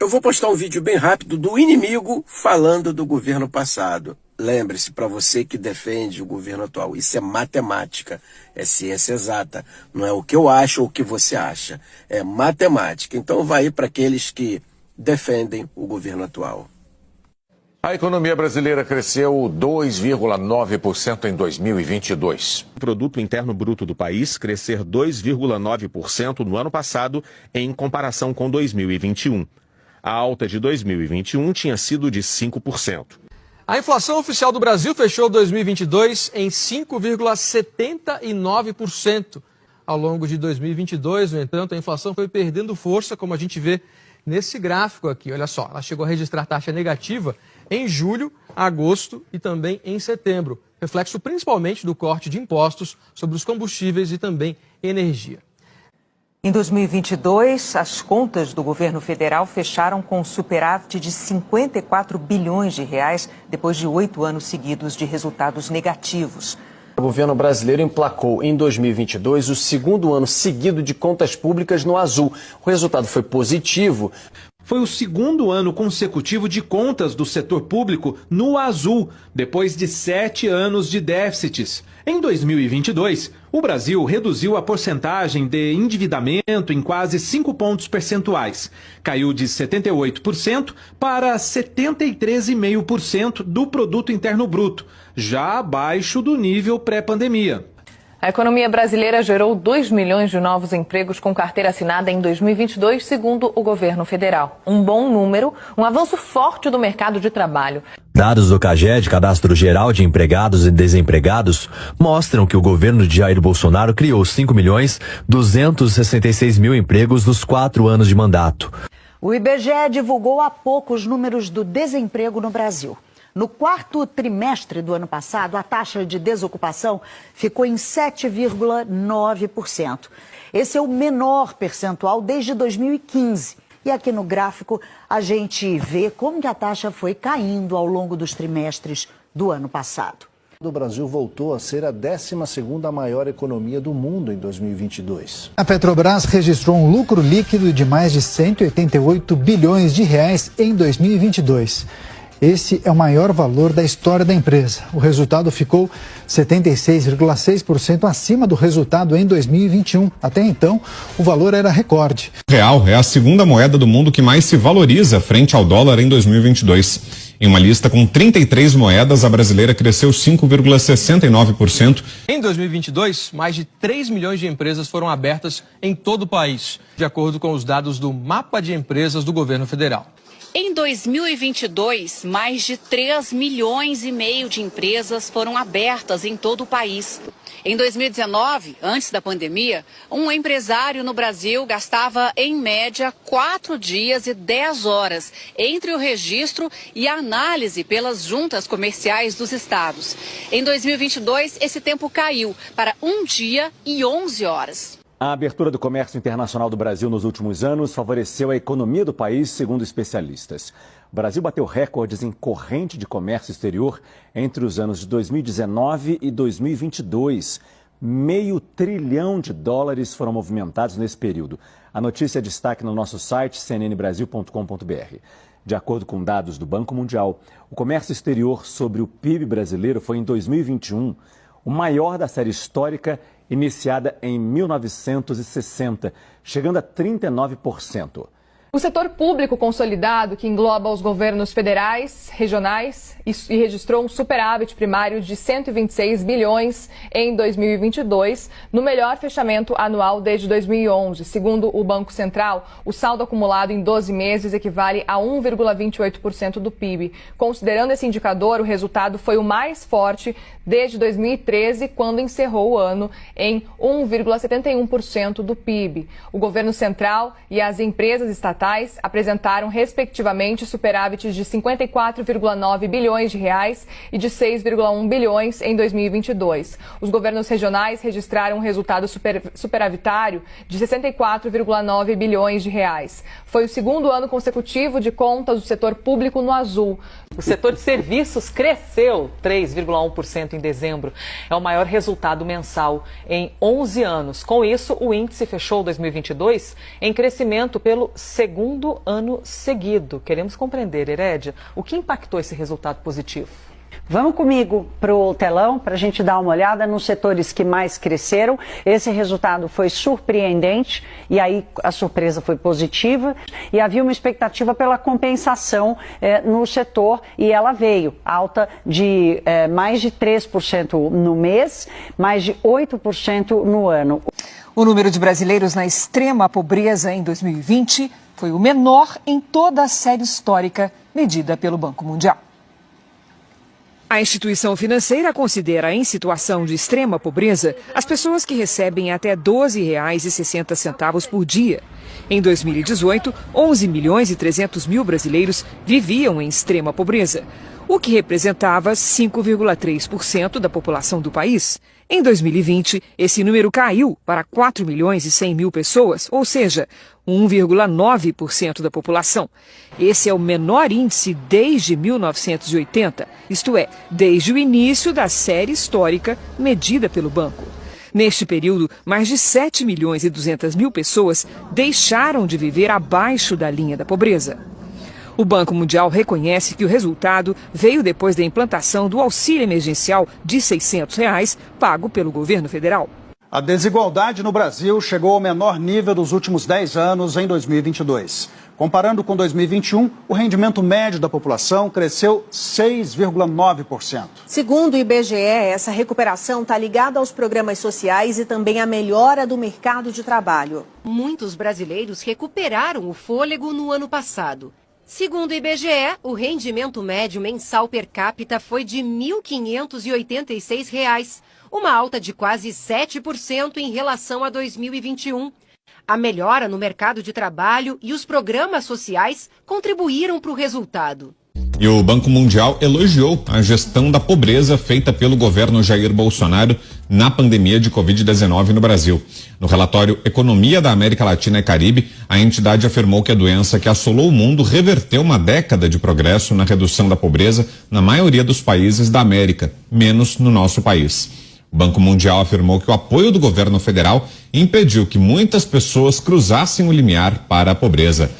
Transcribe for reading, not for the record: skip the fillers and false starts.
Eu vou postar um vídeo bem rápido do inimigo falando do governo passado. Lembre-se, para você que defende o governo atual, isso é matemática, é ciência exata. Não é o que eu acho ou o que você acha, é matemática. Então vai para aqueles que defendem o governo atual. A economia brasileira cresceu 2,9% em 2022. O produto interno bruto do país crescer 2,9% no ano passado em comparação com 2021. A alta de 2021 tinha sido de 5%. A inflação oficial do Brasil fechou 2022 em 5,79%. Ao longo de 2022, no entanto, a inflação foi perdendo força, como a gente vê nesse gráfico aqui. Olha só, ela chegou a registrar taxa negativa em julho, agosto e também em setembro. Reflexo principalmente do corte de impostos sobre os combustíveis e também energia. Em 2022, as contas do governo federal fecharam com superávit de 54 bilhões de reais depois de 8 anos seguidos de resultados negativos. O governo brasileiro emplacou em 2022 o segundo ano seguido de contas públicas no azul. O resultado foi positivo. Foi o segundo ano consecutivo de contas do setor público no azul, depois de 7 anos de déficits. Em 2022, o Brasil reduziu a porcentagem de endividamento em quase 5 pontos percentuais. Caiu de 78% para 73,5% do produto interno bruto, já abaixo do nível pré-pandemia. A economia brasileira gerou 2 milhões de novos empregos com carteira assinada em 2022, segundo o governo federal. Um bom número, um avanço forte do mercado de trabalho. Dados do CAGED, Cadastro Geral de Empregados e Desempregados, mostram que o governo de Jair Bolsonaro criou 5.266.000 empregos nos 4 anos de mandato. O IBGE divulgou há pouco os números do desemprego no Brasil. No quarto trimestre do ano passado, a taxa de desocupação ficou em 7,9%. Esse é o menor percentual desde 2015. E aqui no gráfico a gente vê como que a taxa foi caindo ao longo dos trimestres do ano passado. O Brasil voltou a ser a 12ª maior economia do mundo em 2022. A Petrobras registrou um lucro líquido de mais de 188 bilhões de reais em 2022. Esse é o maior valor da história da empresa. O resultado ficou 76,6% acima do resultado em 2021. Até então, o valor era recorde. O real é a segunda moeda do mundo que mais se valoriza frente ao dólar em 2022. Em uma lista com 33 moedas, a brasileira cresceu 5,69%. Em 2022, mais de 3 milhões de empresas foram abertas em todo o país, de acordo com os dados do Mapa de Empresas do Governo Federal. Em 2022, mais de 3 milhões e meio de empresas foram abertas em todo o país. Em 2019, antes da pandemia, um empresário no Brasil gastava, em média, 4 dias e 10 horas entre o registro e a análise pelas juntas comerciais dos estados. Em 2022, esse tempo caiu para 1 dia e 11 horas. A abertura do comércio internacional do Brasil nos últimos anos favoreceu a economia do país, segundo especialistas. O Brasil bateu recordes em corrente de comércio exterior entre os anos de 2019 e 2022. $500 bilhão foram movimentados nesse período. A notícia é destaque no nosso site cnnbrasil.com.br. De acordo com dados do Banco Mundial, o comércio exterior sobre o PIB brasileiro foi em 2021 o maior da série histórica iniciada em 1960, chegando a 39%. O setor público consolidado, que engloba os governos federais, regionais e registrou um superávit primário de 126 bilhões em 2022, no melhor fechamento anual desde 2011. Segundo o Banco Central, o saldo acumulado em 12 meses equivale a 1,28% do PIB. Considerando esse indicador, o resultado foi o mais forte desde 2013, quando encerrou o ano em 1,71% do PIB. O governo central e as empresas estatais apresentaram, respectivamente, superávites de 54,9 bilhões de reais e de 6,1 bilhões em 2022. Os governos regionais registraram um resultado superavitário de 64,9 bilhões de reais. Foi o segundo ano consecutivo de contas do setor público no azul. O setor de serviços cresceu 3,1% em dezembro. É o maior resultado mensal em 11 anos. Com isso, o índice fechou 2022 em crescimento pelo segundo segundo ano seguido. Queremos compreender, Herédia, o que impactou esse resultado positivo? Vamos comigo para o telão para a gente dar uma olhada nos setores que mais cresceram. Esse resultado foi surpreendente e aí a surpresa foi positiva e havia uma expectativa pela compensação no setor e ela veio, alta de mais de 3% no mês, mais de 8% no ano. O número de brasileiros na extrema pobreza em 2020 foi o menor em toda a série histórica medida pelo Banco Mundial. A instituição financeira considera em situação de extrema pobreza as pessoas que recebem até R$ 12,60 por dia. Em 2018, 11 milhões e 300 mil brasileiros viviam em extrema pobreza, o que representava 5,3% da população do país. Em 2020, esse número caiu para 4 milhões e 100 mil pessoas, ou seja, 1,9% da população. Esse é o menor índice desde 1980, isto é, desde o início da série histórica medida pelo banco. Neste período, mais de 7 milhões e 200 mil pessoas deixaram de viver abaixo da linha da pobreza. O Banco Mundial reconhece que o resultado veio depois da implantação do auxílio emergencial de R$ 600 pago pelo governo federal. A desigualdade no Brasil chegou ao menor nível dos últimos 10 anos em 2022. Comparando com 2021, o rendimento médio da população cresceu 6,9%. Segundo o IBGE, essa recuperação está ligada aos programas sociais e também à melhora do mercado de trabalho. Muitos brasileiros recuperaram o fôlego no ano passado. Segundo o IBGE, o rendimento médio mensal per capita foi de R$ 1.586, uma alta de quase 7% em relação a 2021. A melhora no mercado de trabalho e os programas sociais contribuíram para o resultado. E o Banco Mundial elogiou a gestão da pobreza feita pelo governo Jair Bolsonaro na pandemia de Covid-19 no Brasil. No relatório Economia da América Latina e Caribe, a entidade afirmou que a doença que assolou o mundo reverteu uma década de progresso na redução da pobreza na maioria dos países da América, menos no nosso país. O Banco Mundial afirmou que o apoio do governo federal impediu que muitas pessoas cruzassem o limiar para a pobreza.